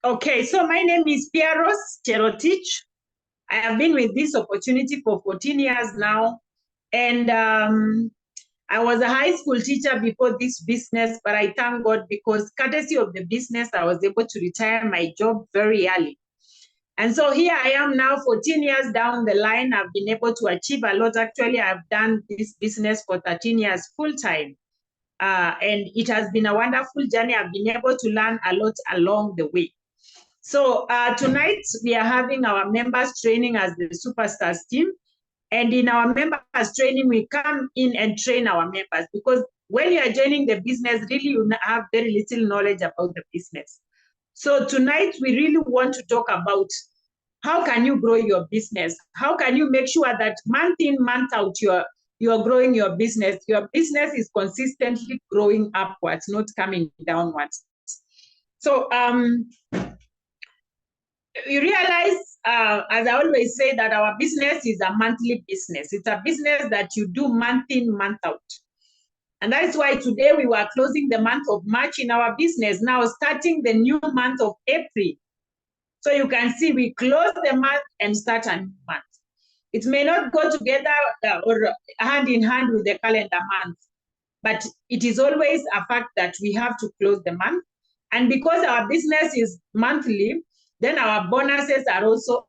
Okay, so my name is Pearose Cherotich. I have been with this opportunity for 14 years now. And I was a high school teacher before this business, but I thank God because courtesy of the business, I was able to retire my job very early. And so here I am now, 14 years down the line. I've been able to achieve a lot. Actually, I've done this business for 13 years full time. And it has been a wonderful journey. I've been able to learn a lot along the way. So tonight we are having our members training as the Superstars team. And in our members training, we come in and train our members because when you are joining the business, really you have very little knowledge about the business. So tonight we really want to talk about how can you grow your business? How can you make sure that month in, month out, you're growing your business? Your business is consistently growing upwards, not coming downwards. So you realize, as I always say, that our business is a monthly business. It's a business that you do month in, month out. And that's why today we were closing the month of March in our business, now starting the new month of April. So you can see we close the month and start a new month. It may not go together or hand in hand with the calendar month, but it is always a fact that we have to close the month. And because our business is monthly, then our bonuses are also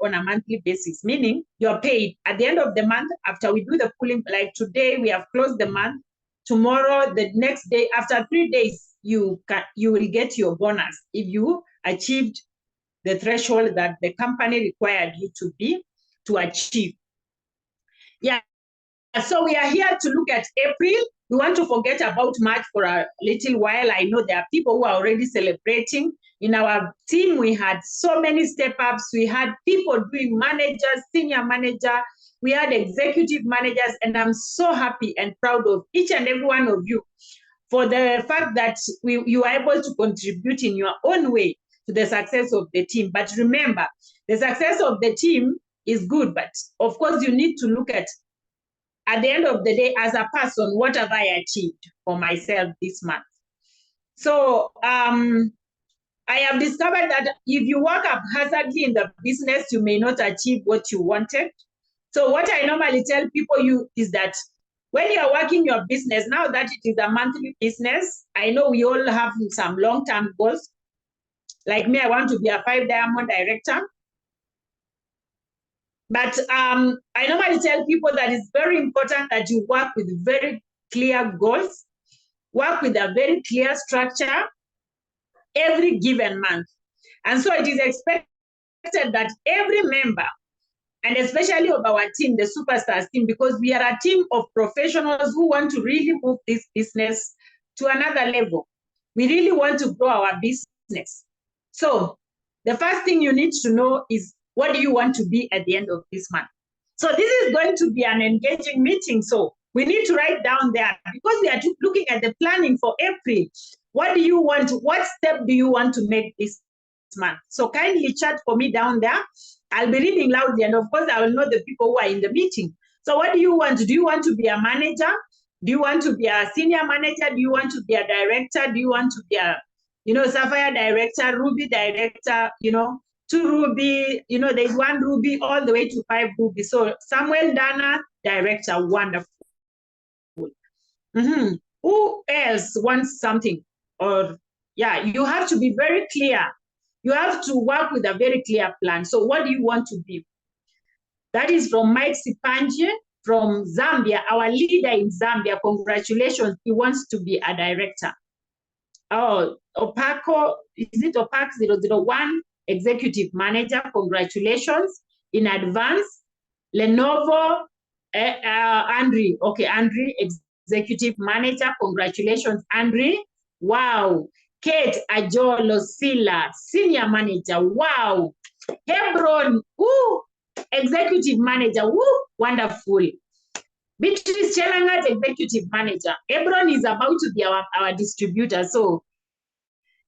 on a monthly basis, meaning you're paid at the end of the month after we do the pooling. Like today, we have closed the month. Tomorrow, the next day, after 3 days, you will get your bonus if you achieved the threshold that the company required you to achieve. Yeah. So we are here to look at April. We want to forget about March for a little while. I know there are people who are already celebrating. In our team, we had so many step-ups. We had people doing managers, senior manager. We had executive managers, and I'm so happy and proud of each and every one of you for the fact that you are able to contribute in your own way to the success of the team. But remember, the success of the team is good, but of course you need to look at the end of the day, as a person, what have I achieved for myself this month? So I have discovered that if you work haphazardly in the business, you may not achieve what you wanted. So what I normally tell people is that when you are working your business, now that it is a monthly business, I know we all have some long-term goals. Like me, I want to be a 5-diamond director. But I normally tell people that it's very important that you work with very clear goals, work with a very clear structure every given month. And so it is expected that every member, and especially of our team, the Superstars team, because we are a team of professionals who want to really move this business to another level. We really want to grow our business. So the first thing you need to know is, what do you want to be at the end of this month? So this is going to be an engaging meeting. So we need to write down there, because we are looking at the planning for April. What do you want? What step do you want to make this month? So kindly chat for me down there. I'll be reading loudly, and of course I will know the people who are in the meeting. So what do you want? Do you want to be a manager? Do you want to be a senior manager? Do you want to be a director? Do you want to be a, Sapphire director, Ruby director, 2 Ruby, there's 1 Ruby all the way to 5 Ruby. So Samuel Dana, director, wonderful. Who else wants something? Or, yeah, you have to be very clear. You have to work with a very clear plan. So what do you want to be? That is from Mike Sipanje from Zambia, our leader in Zambia. Congratulations. He wants to be a director. Oh, Opako, is it Opak 001? Executive manager, congratulations in advance. Lenovo, Andre, okay, Andre, executive manager, congratulations, Andre. Wow. Kate Ajolo Sila, senior manager, wow. Hebron, woo, executive manager, woo, wonderful. Beatrice Chelangat, executive manager. Hebron is about to be our distributor, so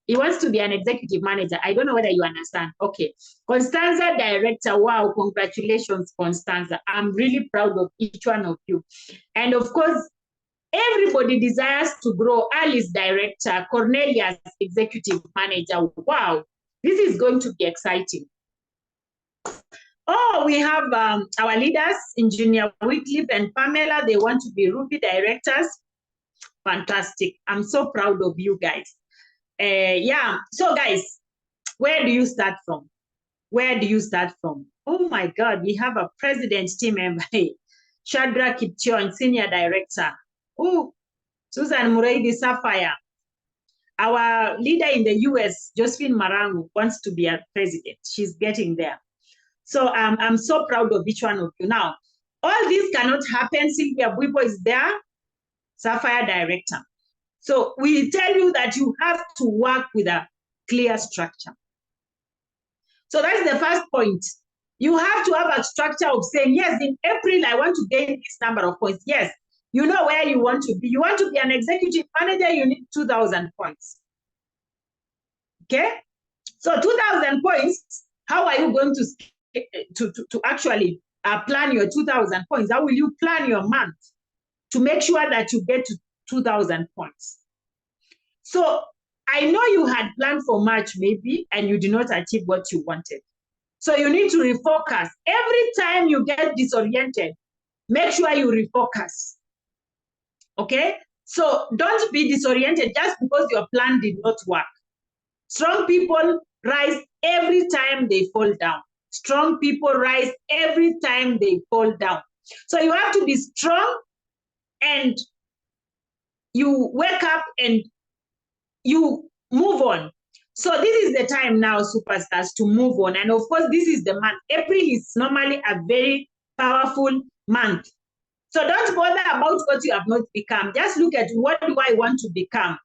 he wants to be an executive manager. I don't know whether you understand. Okay. Constanza, director. Wow, congratulations, Constanza. I'm really proud of each one of you. And of course, everybody desires to grow. Alice, director. Cornelius, executive manager. Wow. This is going to be exciting. Oh, we have our leaders, Engineer Wycliffe and Pamela. They want to be Ruby directors. Fantastic. I'm so proud of you guys. Yeah. So guys, where do you start from? Where do you start from? Oh my God, we have a president team member, Shadrach Kipchon, senior director. Oh, Susan Mureidi Sapphire. Our leader in the US, Josephine Marangu, wants to be a president. She's getting there. So I'm so proud of each one of you. Now, all this cannot happen. Sylvia Bwipo is there, Sapphire director. So we tell you that you have to work with a clear structure. So that's the first point. You have to have a structure of saying, yes, in April, I want to gain this number of points. Yes, you know where you want to be. You want to be an executive manager, you need 2,000 points. Okay? So 2,000 points, how are you going to actually plan your 2,000 points? How will you plan your month to make sure that you get to 2,000 points? So I know you had planned for March maybe, and you did not achieve what you wanted. So you need to refocus. Every time you get disoriented, make sure you refocus. Okay? So don't be disoriented just because your plan did not work. Strong people rise every time they fall down. Strong people rise every time they fall down. So you have to be strong, and you wake up and you move on. So this is the time now, superstars, to move on. And of course, this is the month. April is normally a very powerful month. So don't bother about what you have not become. Just look at what do I want to become.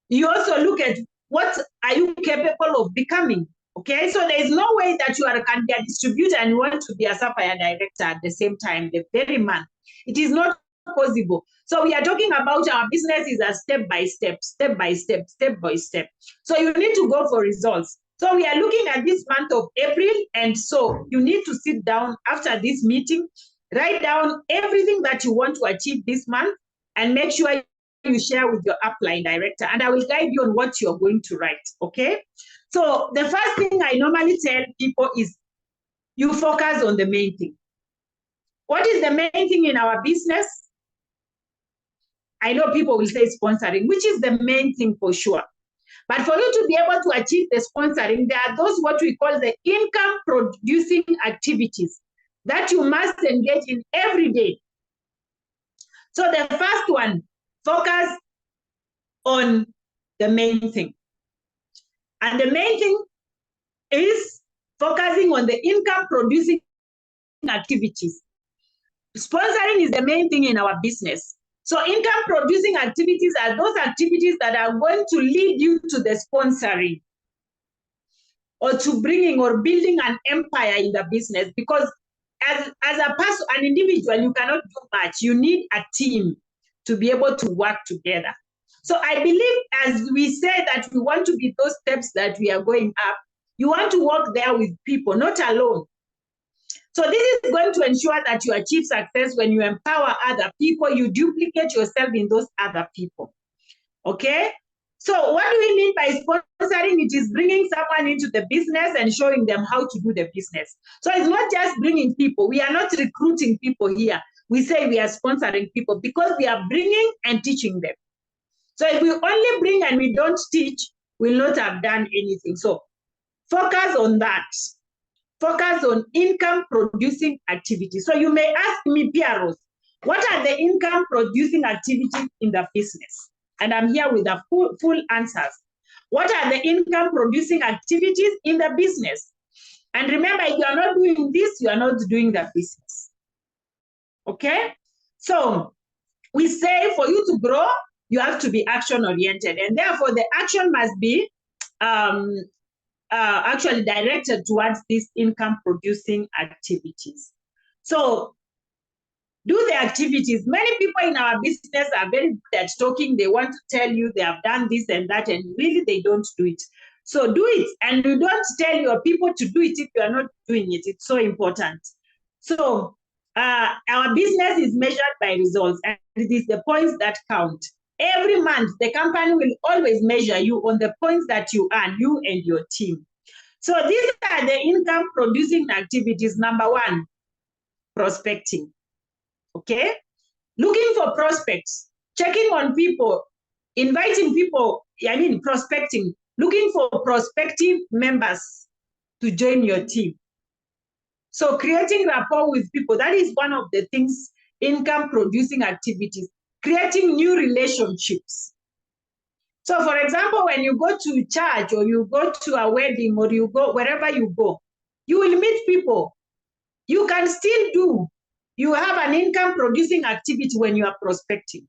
You also look at what are you capable of becoming. Okay, so there is no way that you can be a distributor and you want to be a Sapphire director at the same time, the very month. It is not possible. So we are talking about our business is a step by step, step by step, step by step. So you need to go for results. So we are looking at this month of April, and so you need to sit down after this meeting, write down everything that you want to achieve this month, and make sure you share with your upline director, and I will guide you on what you're going to write, okay? So the first thing I normally tell people is you focus on the main thing. What is the main thing in our business? I know people will say sponsoring, which is the main thing for sure. But for you to be able to achieve the sponsoring, there are those what we call the income producing activities that you must engage in every day. So the first one, focus on the main thing. And the main thing is focusing on the income producing activities. Sponsoring is the main thing in our business. So income producing activities are those activities that are going to lead you to the sponsoring or to bringing or building an empire in the business. Because as a person, an individual, you cannot do much. You need a team to be able to work together. So I believe as we say that we want to be those steps that we are going up, you want to work there with people, not alone. So this is going to ensure that you achieve success when you empower other people, you duplicate yourself in those other people, okay? So what do we mean by sponsoring? It is bringing someone into the business and showing them how to do the business. So it's not just bringing people. We are not recruiting people here. We say we are sponsoring people because we are bringing and teaching them. So if we only bring and we don't teach, we'll not have done anything. So focus on that. Focus on income producing activities. So you may ask me, Pearose, what are the income producing activities in the business? And I'm here with the full answers. What are the income producing activities in the business? And remember, if you are not doing this, you are not doing the business. Okay? So we say for you to grow, you have to be action oriented. And therefore, the action must be actually directed towards these income producing activities. So do the activities. Many people in our business are very good at talking. They want to tell you they have done this and that, and really they don't do it. So do it, and you don't tell your people to do it if you are not doing it. It's so important. So our business is measured by results, and it is the points that count. Every month, the company will always measure you on the points that you earn, you and your team. So these are the income producing activities. Number one, prospecting. Okay? Looking for prospects, checking on people, inviting people, prospecting, looking for prospective members to join your team. So creating rapport with people, that is one of the things, income producing activities, creating new relationships. So for example, when you go to church or you go to a wedding or you go wherever you go, you will meet people. You can still you have an income producing activity when you are prospecting.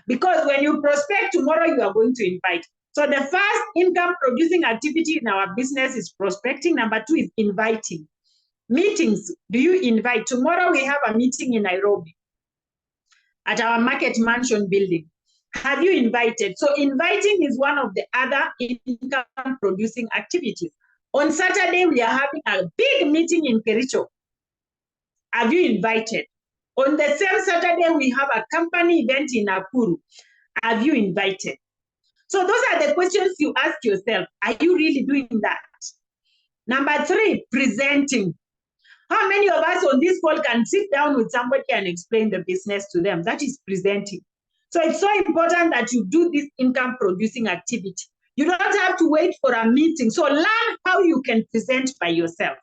Because when you prospect tomorrow, you are going to invite. So the first income producing activity in our business is prospecting. Number two is inviting. Meetings, do you invite? Tomorrow we have a meeting in Nairobi at our Market Mansion building. Have you invited? So inviting is one of the other income producing activities. On Saturday, we are having a big meeting in Kericho. Have you invited? On the same Saturday, we have a company event in Nakuru. Have you invited? So those are the questions you ask yourself. Are you really doing that? Number three, presenting. How many of us on this call can sit down with somebody and explain the business to them? That is presenting. So it's so important that you do this income producing activity. You don't have to wait for a meeting. So learn how you can present by yourself.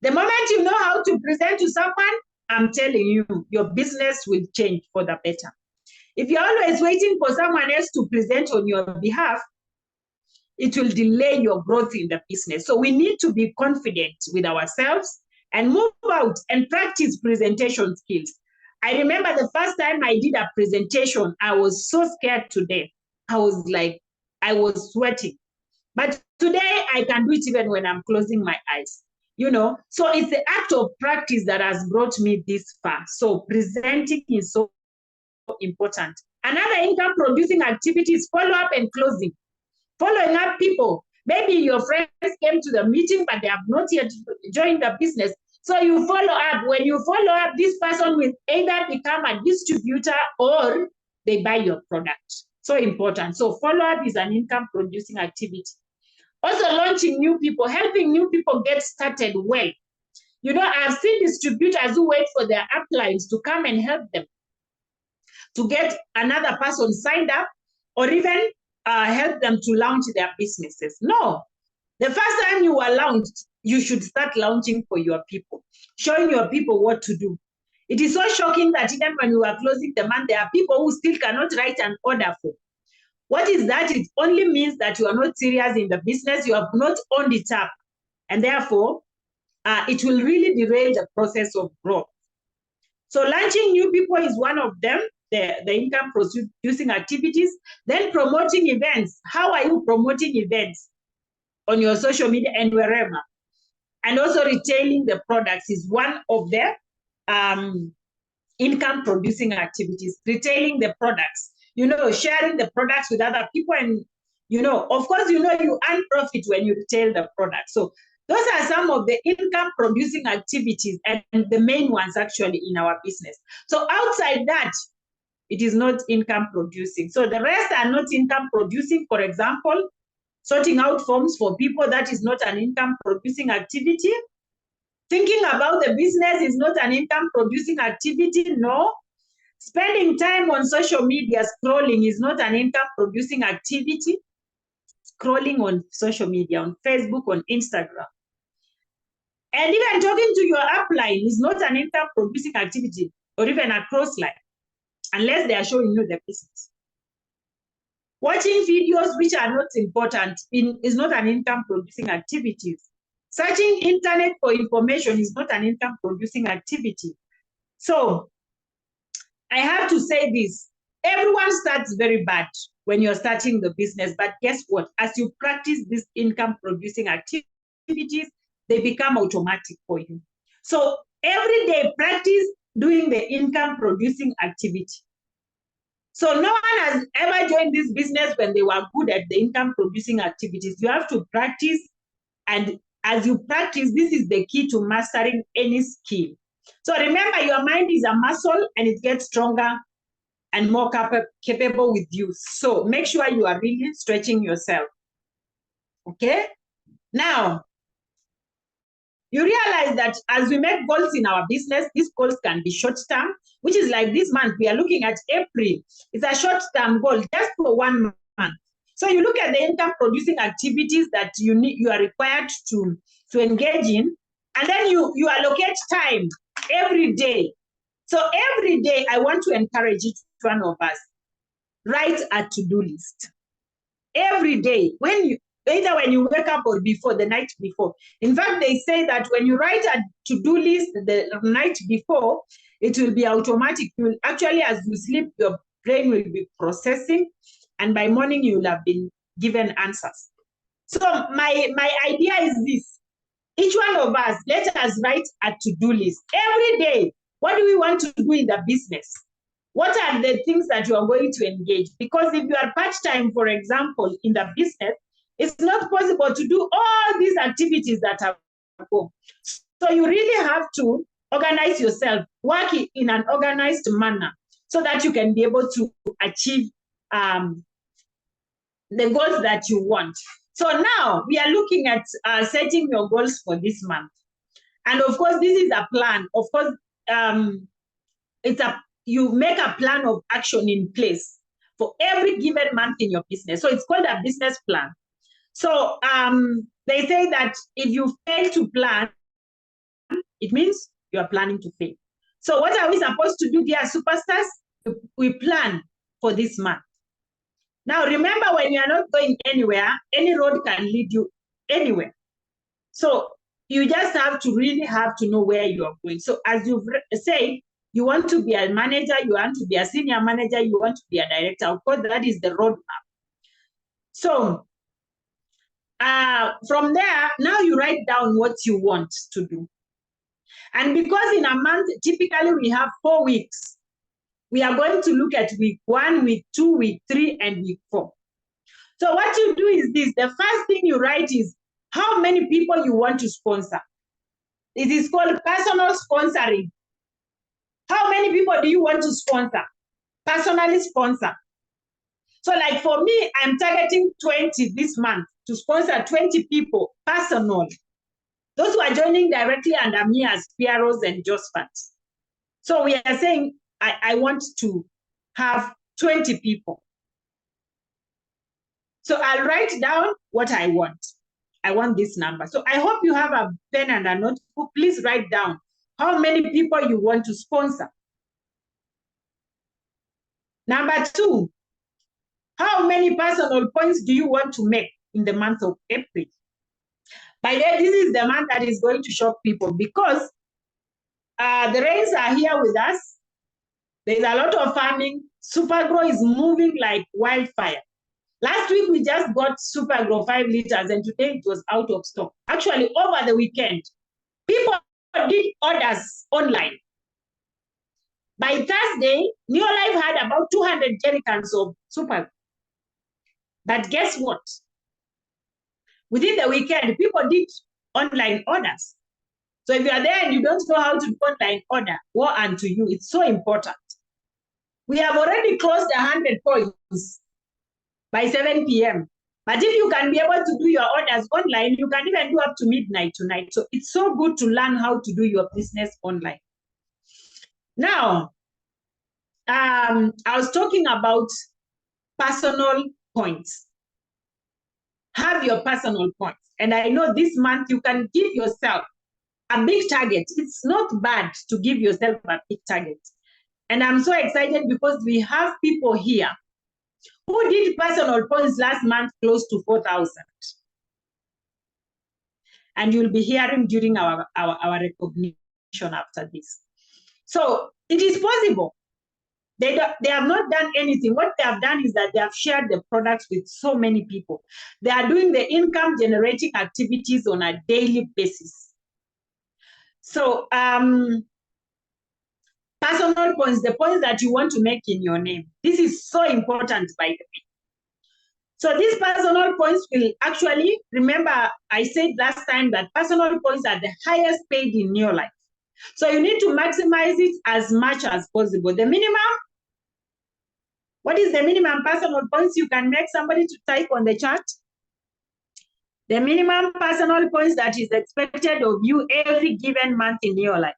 The moment you know how to present to someone, I'm telling you, your business will change for the better. If you're always waiting for someone else to present on your behalf, it will delay your growth in the business. So we need to be confident with ourselves and move out and practice presentation skills. I remember the first time I did a presentation, I was so scared today. I was sweating. But today I can do it even when I'm closing my eyes. So it's the act of practice that has brought me this far. So presenting is so important. Another income producing activity is follow-up and closing. Following up people. Maybe your friends came to the meeting, but they have not yet joined the business. So you follow up. When you follow up, this person will either become a distributor or they buy your product. So important. So follow-up is an income producing activity. Also launching new people, helping new people get started well. I've seen distributors who wait for their uplines to come and help them to get another person signed up or even help them to launch their businesses. No, the first time you are launched, you should start launching for your people, showing your people what to do. It is so shocking that even when you are closing the month, there are people who still cannot write an order for. What is that? It only means that you are not serious in the business, you have not owned it up. And therefore, it will really derail the process of growth. So launching new people is one of them, the income producing activities. Then promoting events. How are you promoting events? On your social media and wherever. And also retailing the products is one of the income producing activities. Retailing the products, sharing the products with other people. And, of course, you earn profit when you retail the product. So those are some of the income producing activities and the main ones actually in our business. So outside that, it is not income producing. So the rest are not income producing. For example, sorting out forms for people, that is not an income producing activity. Thinking about the business is not an income producing activity, no. Spending time on social media scrolling is not an income producing activity. Scrolling on social media, on Facebook, on Instagram. And even talking to your upline is not an income producing activity or even a cross line, unless they are showing you the business. Watching videos which are not important is not an income producing activity. Searching internet for information is not an income producing activity. So I have to say this, everyone starts very bad when you're starting the business, but guess what? As you practice these income producing activities, they become automatic for you. So every day practice doing the income producing activity. So no one has ever joined this business when they were good at the income producing activities. You have to practice, and as you practice, this is the key to mastering any skill. So remember, your mind is a muscle and it gets stronger and more capable with use. So make sure you are really stretching yourself. Okay? Now, you realize that as we make goals in our business, these goals can be short-term, which is like this month. We are looking at April. It's a short-term goal just for 1 month. So you look at the income-producing activities that you are required to engage in, and then you allocate time every day. So every day, I want to encourage each one of us, write a to-do list. Every day, either when you wake up or before, the night before. In fact, they say that when you write a to-do list the night before, it will be automatic. You will actually, as you sleep, your brain will be processing, and by morning you will have been given answers. So my idea is this. Each one of us, let us write a to-do list every day. What do we want to do in the business? What are the things that you are going to engage? Because if you are part-time, for example, in the business, it's not possible to do all these activities that are going. So you really have to organize yourself, work in an organized manner so that you can be able to achieve the goals that you want. So now we are looking at setting your goals for this month. And of course, this is a plan. Of course, you make a plan of action in place for every given month in your business. So it's called a business plan. So they say that if you fail to plan, it means you are planning to fail. So what are we supposed to do, dear superstars? We plan for this month. Now, remember, when you are not going anywhere, any road can lead you anywhere. So you just have to really have to know where you are going. So as you've said, you want to be a manager, you want to be a senior manager, you want to be a director. Of course, that is the roadmap. So from there, now you write down what you want to do. And because in a month, typically we have 4 weeks, we are going to look at week 1, week 2, week 3, and week 4. So what you do is this. The first thing you write is how many people you want to sponsor. It is called personal sponsoring. How many people do you want to sponsor? Personally sponsor. So like for me, I'm targeting 20 this month to sponsor 20 people personally. Those who are joining directly under me as Pearose and Josephat. So we are saying, I want to have 20 people. So I'll write down what I want. I want this number. So I hope you have a pen and a notebook. Please write down how many people you want to sponsor. Number 2, how many personal points do you want to make in the month of April? By the way, this is the month that is going to shock people because the rains are here with us. There's a lot of farming. Supergrow is moving like wildfire. Last week, we just got Supergrow 5 liters, and today it was out of stock. Actually, over the weekend, people did orders online. By Thursday, Neolife had about 200 jerrycans of Supergrow. But guess what? Within the weekend, people did online orders. So if you are there and you don't know how to do online order, woe unto you. It's so important. We have already closed 100 points by 7 p.m. But if you can be able to do your orders online, you can even do up to midnight tonight. So it's so good to learn how to do your business online. Now, I was talking about personal points. Have your personal points. And I know this month you can give yourself a big target. It's not bad to give yourself a big target. And I'm so excited because we have people here who did personal points last month close to 4,000. And you'll be hearing during our recognition after this. So it is possible. They have not done anything. What they have done is that they have shared the products with so many people. They are doing the income generating activities on a daily basis. So personal points, the points that you want to make in your name. This is so important, by the way. So these personal points will actually, remember I said last time that personal points are the highest paid in your life. So you need to maximize it as much as possible. The minimum, what is the minimum personal points you can make? Somebody to type on the chat. The minimum personal points that is expected of you every given month in your life.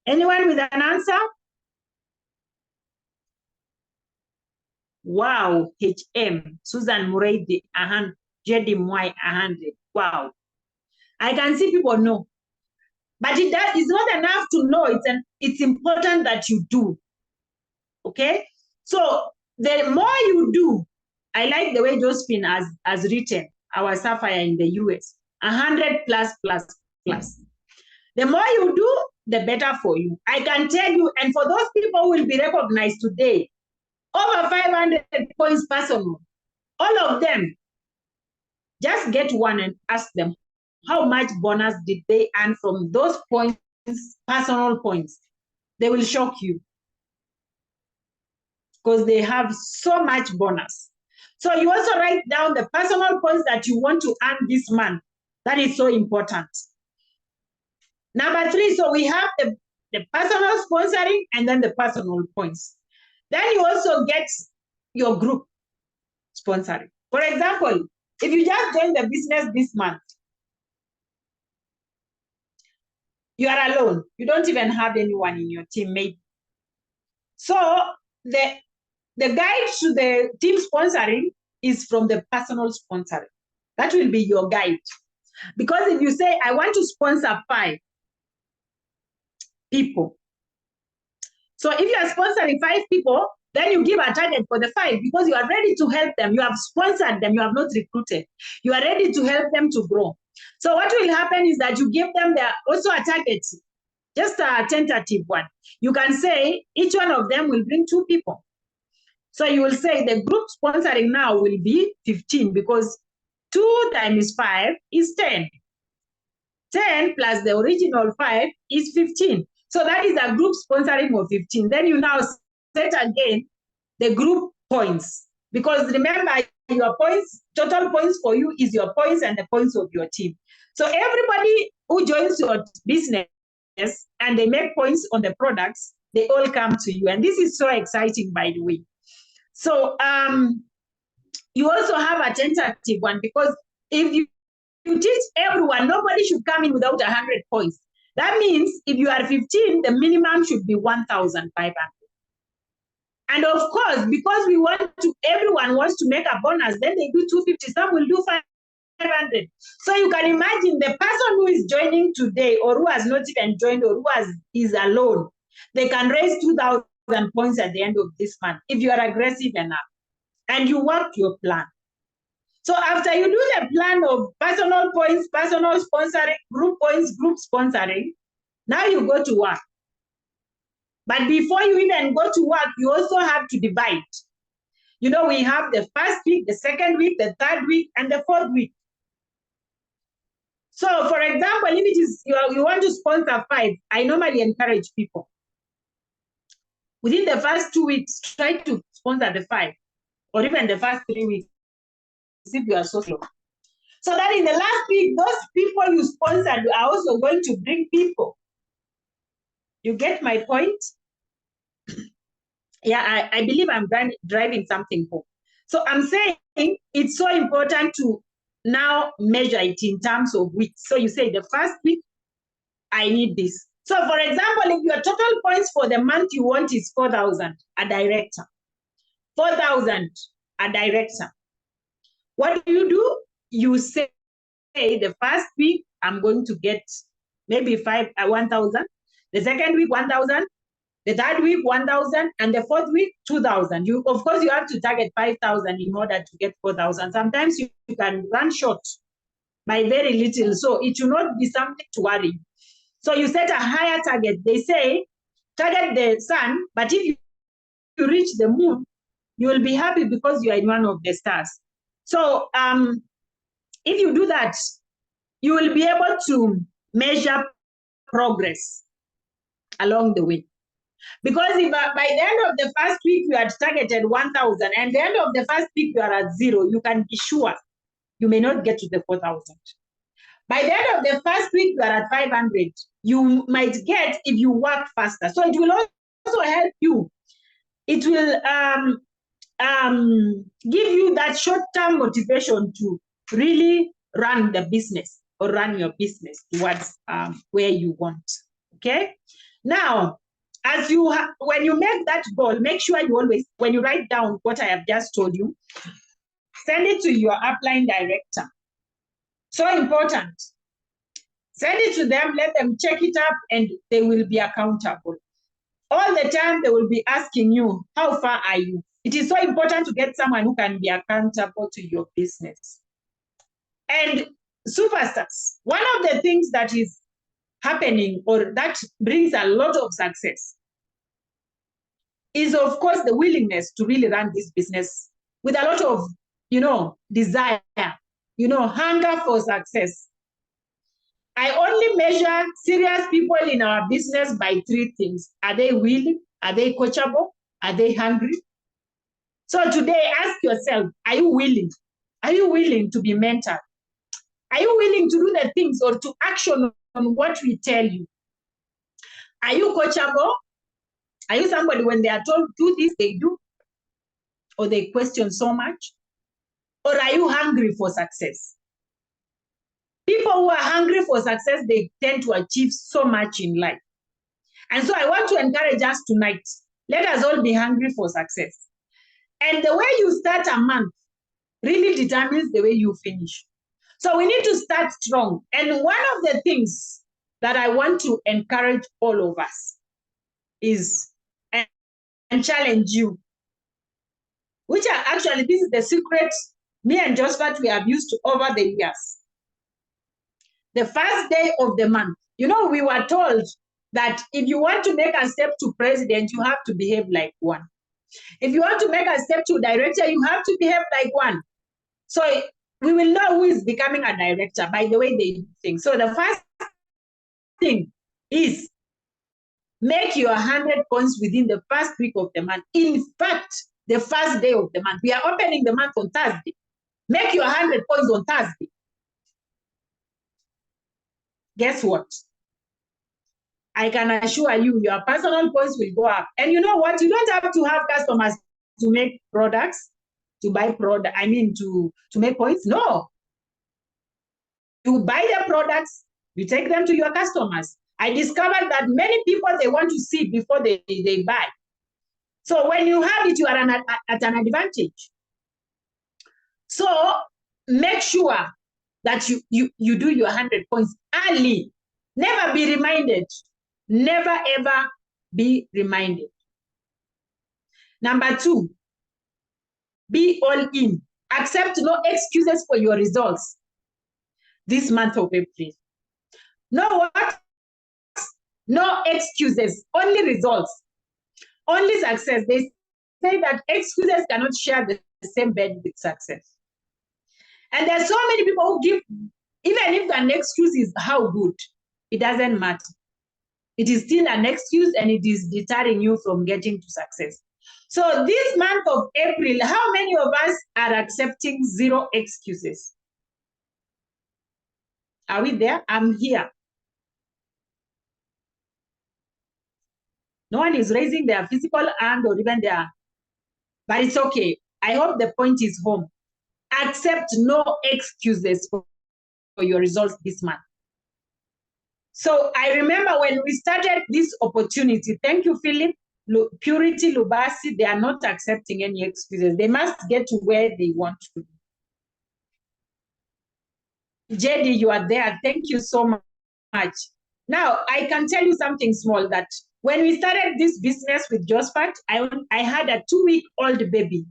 Anyone with an answer? Wow, HM, Susan Murray, 100, JD Mwai, 100. Wow. I can see people know. But it's not enough to know. It's important that you do. Okay? So the more you do, I like the way Josephine has written our Sapphire in the US, 100 plus. The more you do, the better for you. I can tell you, and for those people who will be recognized today, over 500 points personal, all of them, just get one and ask them, how much bonus did they earn from those points, personal points? They will shock you because they have so much bonus. So you also write down the personal points that you want to earn this month. That is so important. Number 3, so we have the personal sponsoring and then the personal points. Then you also get your group sponsoring. For example, if you just join the business this month, you are alone. You don't even have anyone in your team, maybe. So the guide to the team sponsoring is from the personal sponsoring. That will be your guide. Because if you say, I want to sponsor 5 people. So if you are sponsoring 5 people, then you give a target for the 5 because you are ready to help them. You have sponsored them. You have not recruited. You are ready to help them to grow. So what will happen is that you give them also a target, just a tentative one. You can say each one of them will bring 2 people. So you will say the group sponsoring now will be 15 because 2 times 5 is 10. 10 plus the original 5 is 15. So that is a group sponsoring of 15. Then you now set again the group points. Because remember, your points, total points for you is your points and the points of your team. So everybody who joins your business and they make points on the products, they all come to you. And this is so exciting, by the way. So you also have a tentative one because if you teach everyone, nobody should come in without 100 points. That means if you are 15, the minimum should be 1,500. And of course, because everyone wants to make a bonus, then they do 250, some will do 500. So you can imagine the person who is joining today or who has not even joined or who is alone, they can raise 2,000 points at the end of this month if you are aggressive enough and you work your plan. So after you do the plan of personal points, personal sponsoring, group points, group sponsoring, now you go to work. But before you even go to work, you also have to divide. You know, we have the first week, the second week, the third week, and the 4th week. So for example, if it is you want to sponsor 5, I normally encourage people. Within the first 2 weeks, try to sponsor the 5, or even the first 3 weeks, if you are so slow. So that in the last week, those people you sponsored are also going to bring people. You get my point? Yeah, I believe I'm driving something home. So I'm saying it's so important to now measure it in terms of weeks. So you say the first week, I need this. So for example, if your total points for the month you want is 4,000, a director. 4,000, a director. What do? You say the first week, I'm going to get maybe 1,000. The second week, 1,000. The third week, 1,000. And the 4th week, 2,000. Of course, you have to target 5,000 in order to get 4,000. Sometimes you can run short by very little. So it should not be something to worry. So you set a higher target. They say, target the sun, but if you reach the moon, you will be happy because you are in one of the stars. So if you do that, you will be able to measure progress along the way. Because if by the end of the first week you had targeted 1,000 and the end of the first week you are at 0, you can be sure you may not get to the 4,000. By the end of the first week you are at 500. You might get if you work faster. So it will also help you. It will give you that short-term motivation to really run the business or run your business towards where you want. Okay. Now, as you when you make that goal, make sure you always, when you write down what I have just told you, send it to your upline director. So important. Send it to them, let them check it up, and they will be accountable. All the time, they will be asking you, how far are you? It is so important to get someone who can be accountable to your business. And superstars, one of the things that is happening or that brings a lot of success is, of course, the willingness to really run this business with a lot of, desire, hunger for success. I only measure serious people in our business by 3 things. Are they willing? Are they coachable? Are they hungry? So today, ask yourself, are you willing? Are you willing to be mentored? Are you willing to do the things or to action on what we tell you? Are you coachable? Are you somebody when they are told do this, they do? Or they question so much? Or are you hungry for success? People who are hungry for success, they tend to achieve so much in life. And so I want to encourage us tonight, let us all be hungry for success. And the way you start a month really determines the way you finish. So we need to start strong. And one of the things that I want to encourage all of us is, and challenge you, which are actually, this is the secret me and Josephat we have used over the years. The first day of the month, we were told that if you want to make a step to president, you have to behave like one. If you want to make a step to director, you have to behave like one. So we will know who is becoming a director by the way they do things. So the first thing is make your 100 points within the first week of the month. In fact, the first day of the month. We are opening the month on Thursday. Make your 100 points on Thursday. Guess what? I can assure you, your personal points will go up. And you know what? You don't have to have customers to make products, to buy product. To make points. No. You buy the products, you take them to your customers. I discovered that many people, they want to see before they buy. So when you have it, you are at an advantage. So make sure that you do your 100 points early. Never be reminded. Never, ever be reminded. Number 2, be all in. Accept no excuses for your results this month of April. No what? No excuses, only results, only success. They say that excuses cannot share the same bed with success. And there's so many people who give, even if an excuse is how good, it doesn't matter. It is still an excuse and it is deterring you from getting to success. So this month of April, how many of us are accepting 0 excuses? Are we there? I'm here. No one is raising their physical hand or even their, but it's okay. I hope the point is home. Accept no excuses for your results this month. So I remember when we started this opportunity, thank you, Philip, Purity, Lubasi, they are not accepting any excuses. They must get to where they want to be. JD, you are there. Thank you so much. Now, I can tell you something small, that when we started this business with Josephat, I had a 2-week-old baby.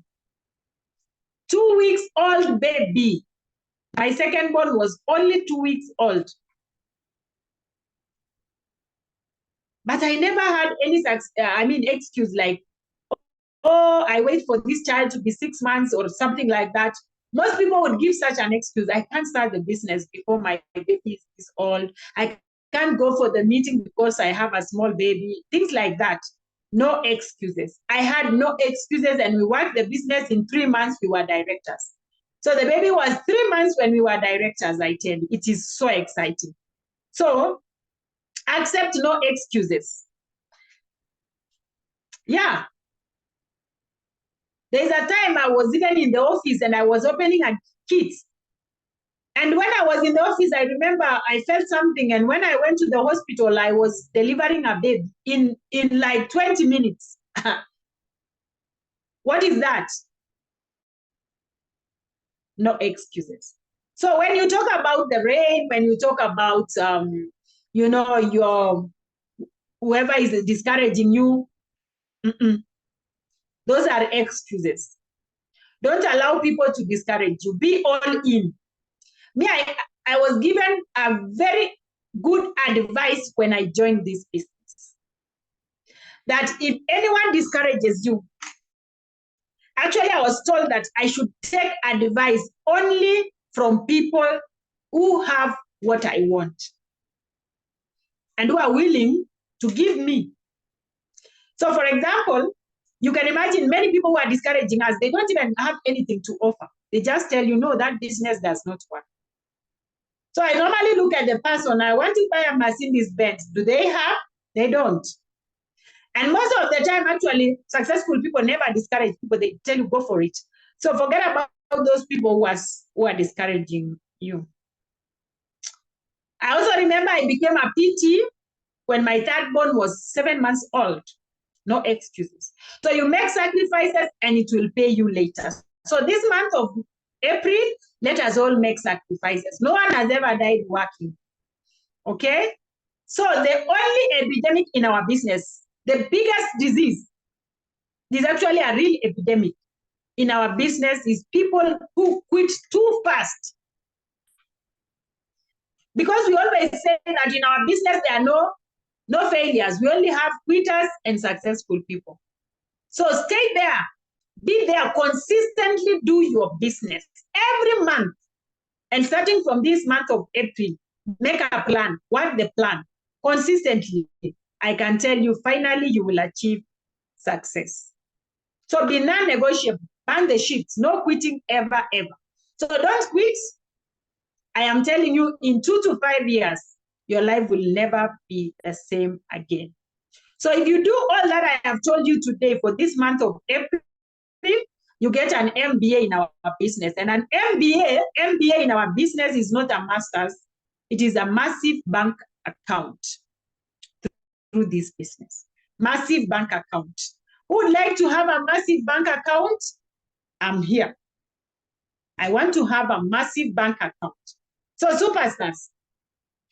2-weeks-old baby. My second born was only 2 weeks old. But I never had any excuse like, oh, I wait for this child to be 6 months or something like that. Most people would give such an excuse. I can't start the business before my baby is old. I can't go for the meeting because I have a small baby. Things like that. No excuses. I had no excuses, and we worked the business. In 3 months, we were directors. So the baby was 3 months when we were directors, I tell you. It is so exciting. So accept no excuses. Yeah. There's a time I was even in the office and I was opening a kit. And when I was in the office, I remember I felt something. And when I went to the hospital, I was delivering a baby in like 20 minutes. What is that? No excuses. So when you talk about the rain, when you talk about, you know, your whoever is discouraging you, those are excuses. Don't allow people to discourage you. Be all in. Me, I was given a very good advice when I joined this business. That if anyone discourages you, actually, I was told that I should take advice only from people who have what I want and who are willing to give me. So, for example, you can imagine many people who are discouraging us, they don't even have anything to offer. They just tell you, no, that business does not work. So I normally look at the person, I want to buy a Mercedes Benz. Do they have? They don't. And most of the time, actually, successful people never discourage people. They tell you, go for it. So forget about those people who are discouraging you. I also remember I became a PT when my third born was 7 months old. No excuses. So you make sacrifices and it will pay you later. So this month of April, let us all make sacrifices. No one has ever died working. Okay? So the only epidemic in our business, the biggest disease, is actually a real epidemic in our business, is people who quit too fast. Because we always say that in our business, there are no failures. We only have quitters and successful people. So stay there. Be there. Consistently do your business every month. And starting from this month of April, make a plan. What's the plan? Consistently. I can tell you, finally, you will achieve success. So be non-negotiable. Burn the ships. No quitting ever, ever. So don't quit. I am telling you, in 2 to 5 years, your life will never be the same again. So if you do all that I have told you today for this month of April, you get an MBA in our business. And an MBA in our business is not a master's. It is a massive bank account through this business. Massive bank account. Who would like to have a massive bank account? I'm here. I want to have a massive bank account. So superstars,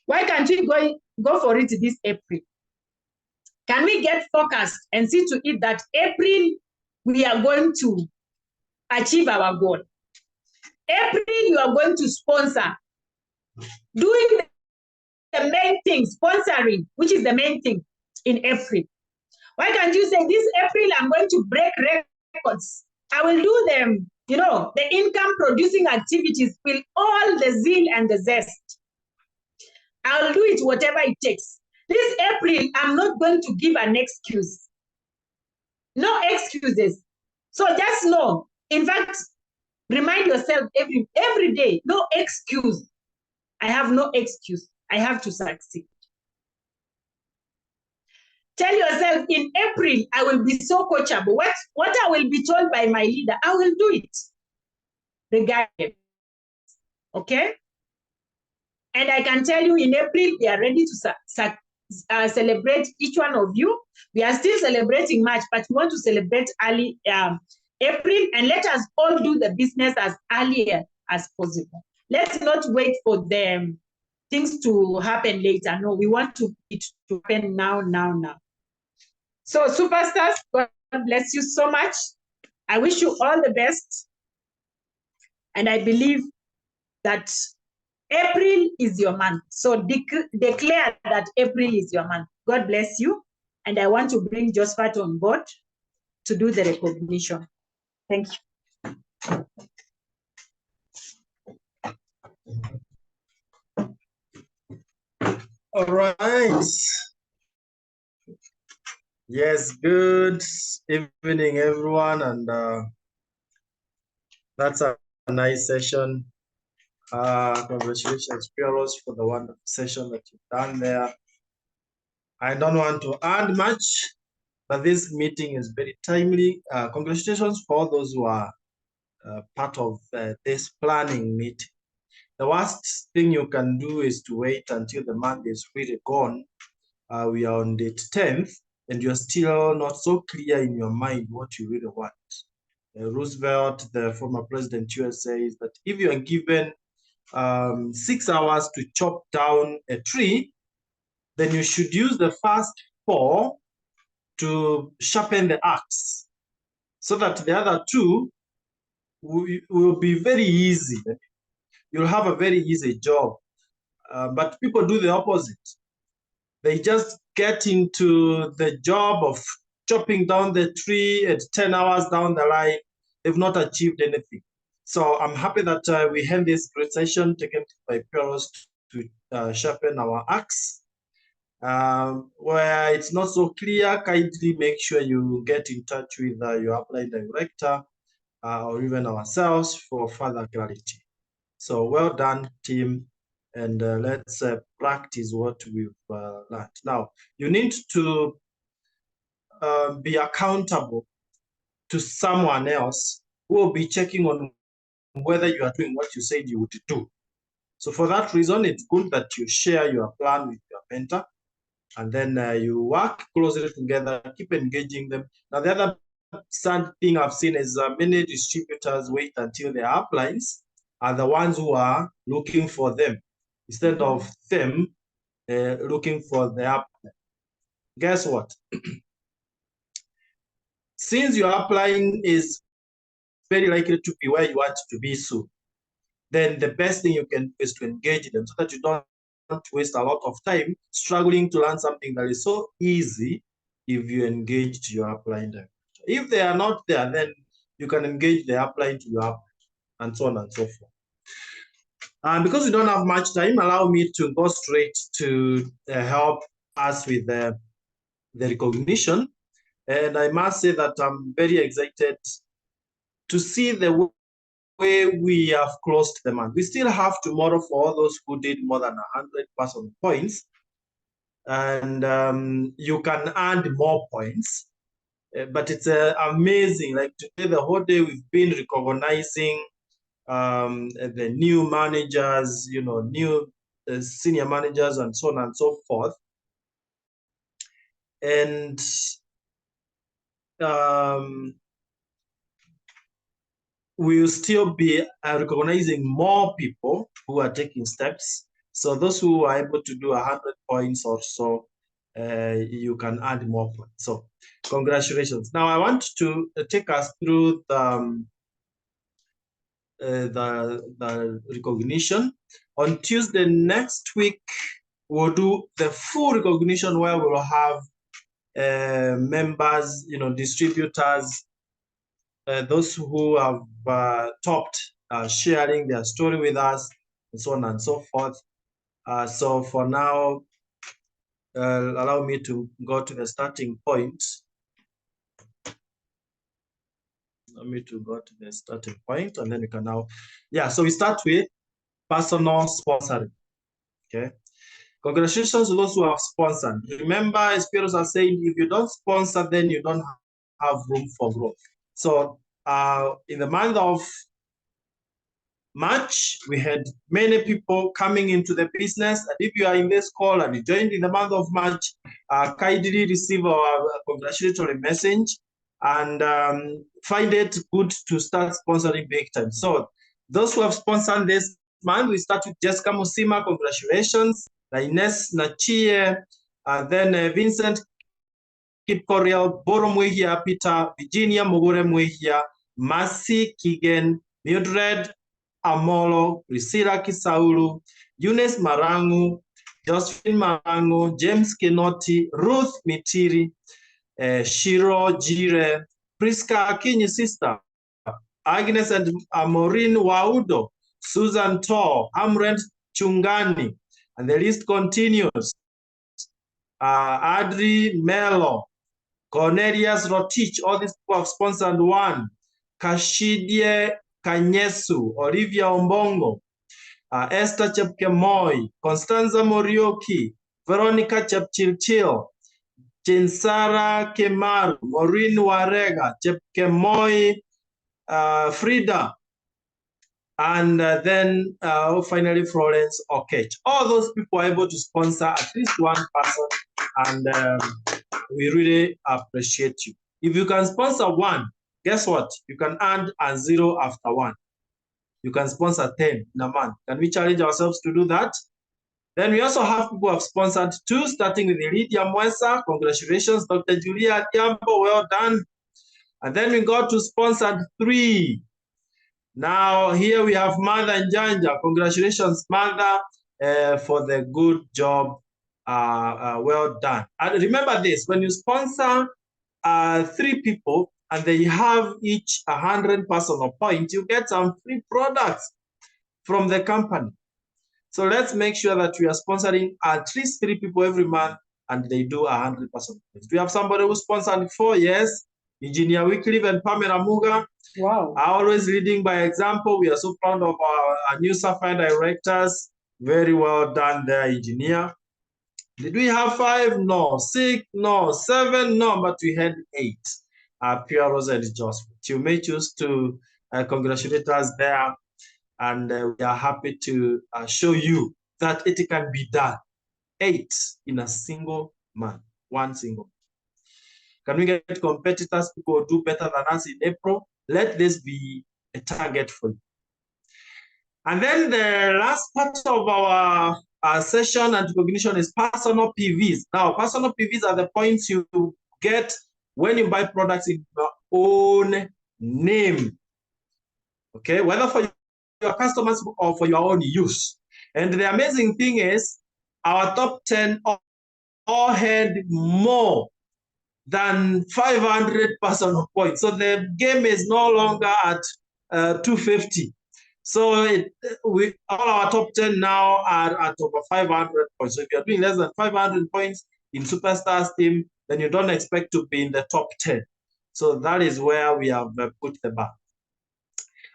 why can't we go for it this April? Can we get focused and see to it that April we are going to achieve our goal? April, you are going to sponsor. Doing the main thing, sponsoring, which is the main thing in April. Why can't you say, this April, I'm going to break records. I will do them, you know, the income producing activities with all the zeal and the zest. I'll do it whatever it takes. This April, I'm not going to give an excuse. No excuses. So just know, in fact, remind yourself every day, no excuse. I have no excuse. I have to succeed. Tell yourself, in April, I will be so coachable. What I will be told by my leader, I will do it. Regardless. Okay? And I can tell you, in April, we are ready to celebrate each one of you. We are still celebrating March, but we want to celebrate early April, and let us all do the business as early as possible. Let's not wait for them things to happen later. No, we want it to happen now. So superstars, God bless you so much. I wish you all the best. And I believe that April is your month. So declare that April is your month. God bless you. And I want to bring Josephat on board to do the recognition. Thank you. All right. Yes, good evening, everyone. And that's a nice session. Congratulations, Pearose, for the wonderful session that you've done there. I don't want to add much, but this meeting is very timely. Congratulations for all those who are part of this planning meeting. The worst thing you can do is to wait until the month is really gone. We are on date 10th, and you're still not so clear in your mind what you really want. Roosevelt, the former president USA, says that if you are given 6 hours to chop down a tree, then you should use the first 4 to sharpen the axe, so that the other 2 will be very easy. You'll have a very easy job. But people do the opposite. They just get into the job of chopping down the tree at 10 hours down the line. They've not achieved anything. So I'm happy that we had this great session taken by Pearose to sharpen our axe. Where it's not so clear, kindly make sure you get in touch with your upline director or even ourselves for further clarity. So well done, team, and let's practice what we've learned. Now, you need to be accountable to someone else who will be checking on whether you are doing what you said you would do. So for that reason, it's good that you share your plan with your mentor, and then you work closely together, keep engaging them. Now, the other sad thing I've seen is many distributors wait until their uplines are the ones who are looking for them, instead of them looking for the upline. Guess what? Since your upline is very likely to be where you want to be soon, then the best thing you can do is to engage them so that you don't waste a lot of time struggling to learn something that is so easy if you engage your upline director. If they are not there, then you can engage the upline to your upline, and so on and so forth. And because we don't have much time, allow me to go straight to help us with the recognition. And I must say that I'm very excited to see the way we have closed the month. We still have tomorrow for all those who did more than 100 personal points. And you can add more points. But it's amazing. Like today, the whole day, we've been recognizing the new managers, new senior managers, and so on and so forth. And we'll still be recognizing more people who are taking steps. So those who are able to do 100 points or so, you can add more points. So congratulations. Now I want to take us through the recognition. On Tuesday next week, we'll do the full recognition where we'll have members, distributors, those who have topped sharing their story with us, and so on and so forth. So for now, allow me to go to the starting point. Allow me to go to the starting point, and then we can now, so we start with personal sponsoring. Okay. Congratulations to those who have sponsored. Remember, as Pearose are saying, if you don't sponsor, then you don't have room for growth. So in the month of March, we had many people coming into the business. And if you are in this call and you joined in the month of March, kindly receive our congratulatory message and find it good to start sponsoring big time. So those who have sponsored this month, we start with Jessica Musima, congratulations. Ines Nachie, then Vincent Kipkoriel, Boro Mwehia, Peter, Virginia Mogore Mwehia, Mercy Kigen, Mildred Amolo, Priscilla Kisaulu, Eunice Marangu, Josephine Marangu, James Kinoti, Ruth Mitiri, Shiro Jire, Priska Akinyi sister, Agnes and Maureen Waudo, Susan Tor, Amrent Chungani, and the list continues. Adri Melo, Cornelius Rotich, all these people have sponsored one. Kashidie Kanyesu, Olivia Ombongo, Esther Chepkemoi, Constanza Morioki, Veronica Chepchilchil, Chinsara Kemaru, Maureen Warega, Chepkemoi, Frida, And then finally, Florence Okech. All those people are able to sponsor at least one person, and we really appreciate you. If you can sponsor one, guess what? You can earn a 0 after 1. You can sponsor 10 in a month. Can we challenge ourselves to do that? Then we also have people who have sponsored 2, starting with Lydia Mwesa. Congratulations, Dr. Julia Diambo, well done. And then we got to sponsored 3. Now here we have Mother Njanja. Congratulations, Mother, for the good job. Well done. And remember this, when you sponsor 3 people and they have each 100 personal points, you get some free products from the company. So let's make sure that we are sponsoring at least 3 people every month and they do 100 personal points. We have somebody who sponsored 4, yes, Engineer Wycliffe and Pamela Muga. Wow. Are always leading by example. We are so proud of our new Sapphire directors. Very well done there, engineer. Did we have 5? No. 6? No. 7? No, but we had 8. Pearose and Joseph. You may choose to congratulate us there, and we are happy to show you that it can be done. 8 in a single month, one single month. Can we get competitors? People do better than us in April. Let this be a target for you. And then the last part of our session and recognition is personal PVs. Now, personal PVs are the points you get when you buy products in your own name. Okay, whether for your customers or for your own use. And the amazing thing is, our top 10 all had more than 500 personal points. So the game is no longer at 250. So all our top 10 now are at over 500 points. So if you're doing less than 500 points in Superstars team, then you don't expect to be in the top 10. So that is where we have put the bar.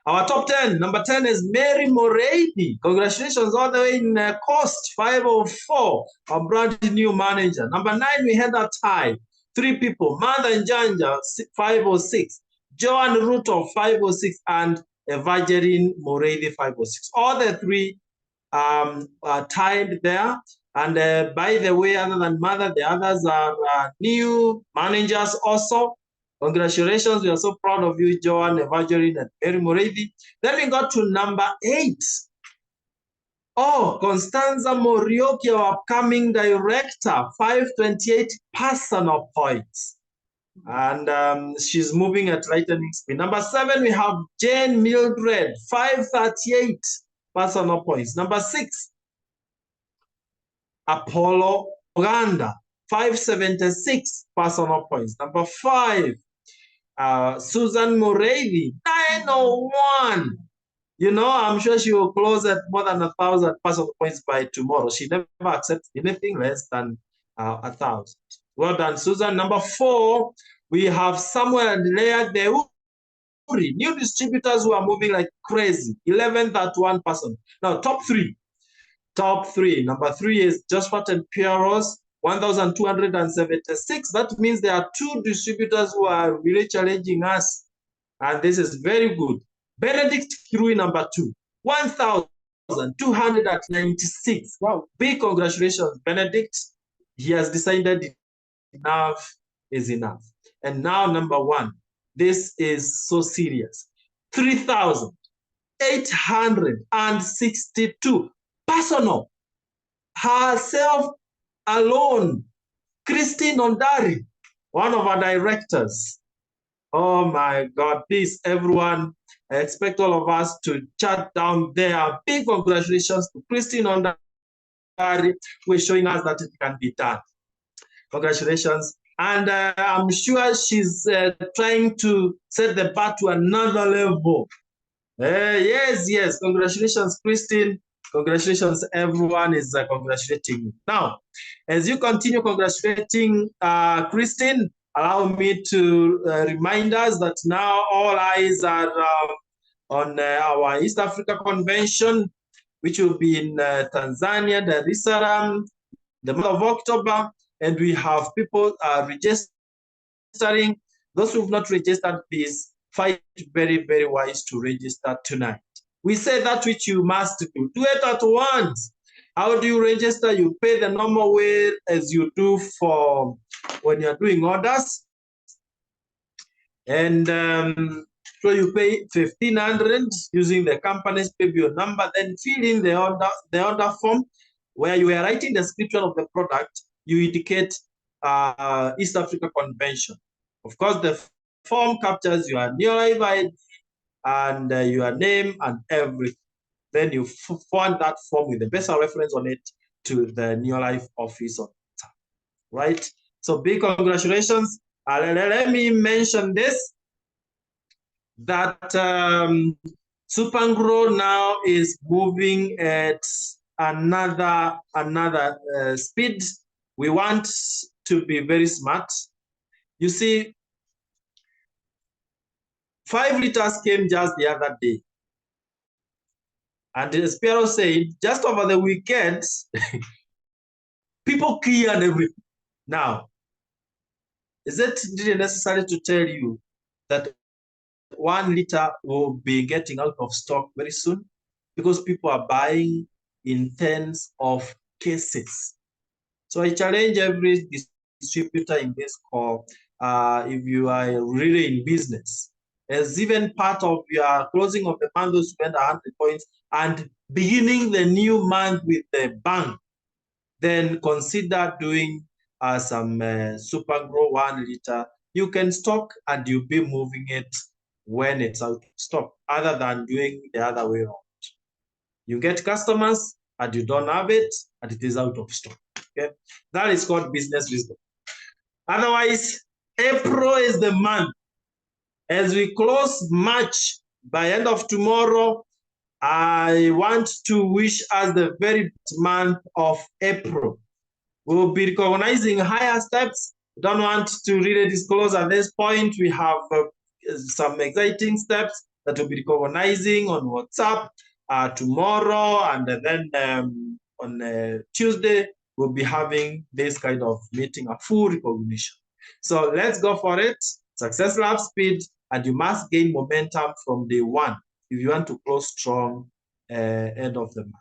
Our top 10, number 10 is Mary Morady. Congratulations all the way in Coast, 504, our brand new manager. Number 9, we had a tie. 3 people, Mother Njanja, 506, Joan Ruto, 506, and Evangeline Morady, 506. All the 3 are tied there. And by the way, other than Mother, the others are new managers also. Congratulations, we are so proud of you, Joan, Evangeline, and Mary Morady. Then we got to number 8. Oh, Constanza Morioki, our upcoming director, 528 personal points. And she's moving at lightning speed. Number 7, we have Jane Mildred, 538 personal points. Number 6, Apollo Uganda, 576 personal points. Number 5, Susan Morady, 901. You know, I'm sure she will close at more than 1,000 personal points by tomorrow. She never accepts anything less than 1,000. Well done, Susan. Number 4, we have Samuel and Leah Deuri, new distributors who are moving like crazy. 11th at 1 person. Now, top 3. Top 3. Number 3 is Josphat and Pearose, 1,276. That means there are 2 distributors who are really challenging us. And this is very good. Benedict Kirui, number 2, 1,296. Wow. Big congratulations, Benedict. He has decided enough is enough. And now number 1. This is so serious. 3,862 personal. Herself alone. Christine Ondari, one of our directors. Oh my God, please, everyone, I expect all of us to chat down there. Big congratulations to Christine Ondari, who is showing us that it can be done. Congratulations. And I'm sure she's trying to set the bar to another level. Yes. Congratulations, Christine. Congratulations, everyone is congratulating you. Now, as you continue congratulating Christine, allow me to remind us that now all eyes are on our East Africa Convention, which will be in Tanzania, Dar es Salaam, the month of October, and we have people registering. Those who have not registered, please find it very, very wise to register tonight. We say that which you must do. Do it at once. How do you register? You pay the normal way as you do for when you're doing orders. And so you pay 1,500 using the company's paybill number, then fill in the order form where you are writing the description of the product. You indicate East Africa Convention. Of course, the form captures your Neolife ID and your name and everything. Then you forward that form with the personal reference on it to the Neolife office on top, right? So big congratulations. Let me mention this, that Supangro now is moving at another speed. We want to be very smart. You see, 5 liters came just the other day. And as Pearose said, just over the weekend, people cleared everything. Now, is it really necessary to tell you that 1 liter will be getting out of stock very soon? Because people are buying in tens of cases. So I challenge every distributor in this call, if you are really in business, as even part of your closing of the month, you spend 100 points, and beginning the new month with the bank, then consider doing some Supergrow 1 liter. You can stock and you'll be moving it when it's out of stock, other than doing the other way around. You get customers and you don't have it and it is out of stock. Okay, that is called business wisdom. Otherwise, April is the month. As we close March, by end of tomorrow, I want to wish us the very best month of April. We'll be recognizing higher steps. Don't want to really disclose at this point. We have some exciting steps that we'll be recognizing on WhatsApp tomorrow, and then on Tuesday, we'll be having this kind of meeting, a full recognition. So let's go for it. Success love speed, and you must gain momentum from day one if you want to close strong end of the month.